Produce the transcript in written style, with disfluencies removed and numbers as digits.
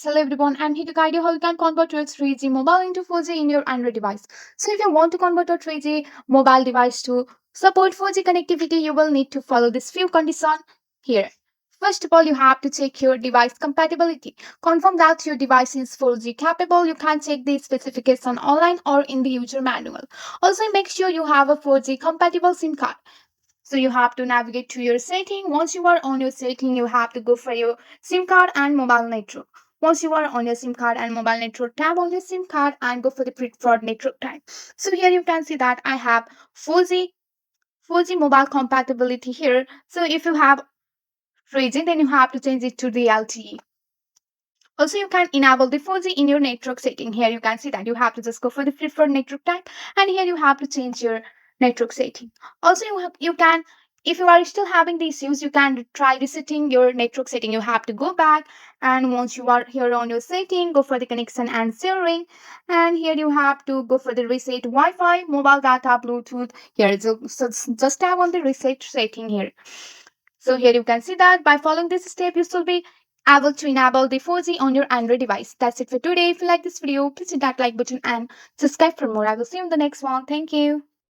Hello everyone, I'm here to guide you how you can convert your 3G mobile into 4G in your Android device. So if you want to convert your 3G mobile device to support 4G connectivity, you will need to follow this few conditions here. First of all, you have to check your device compatibility. Confirm that your device is 4G capable. You can check the specification online or in the user manual. Also, make sure you have a 4G compatible SIM card. So you have to navigate to your setting. Once you are on your setting, you have to go for your SIM card and mobile network. Once you are on your SIM card and mobile network, tap on your SIM card and go for the preferred network type. So here you can see that I have 4G 4G mobile compatibility here. So if you have 3G, then you have to change it to the LTE. Also, you can enable the 4G in your network setting. Here you can see that you have to just go for the preferred network type, and here you have to change your network setting. Also, you can, if you are still having the issues, you can try resetting your network setting. You have to go back, and once you are here on your setting, go for the connection and sharing, and here you have to go for the reset Wi-Fi, mobile data, Bluetooth. Here, so just tap on the reset setting here. So here you can see that by following this step, you should be able to enable the 4G on your Android device. That's it for today. If you like this video, please hit that like button and subscribe for more. I will see you in the next one. Thank you.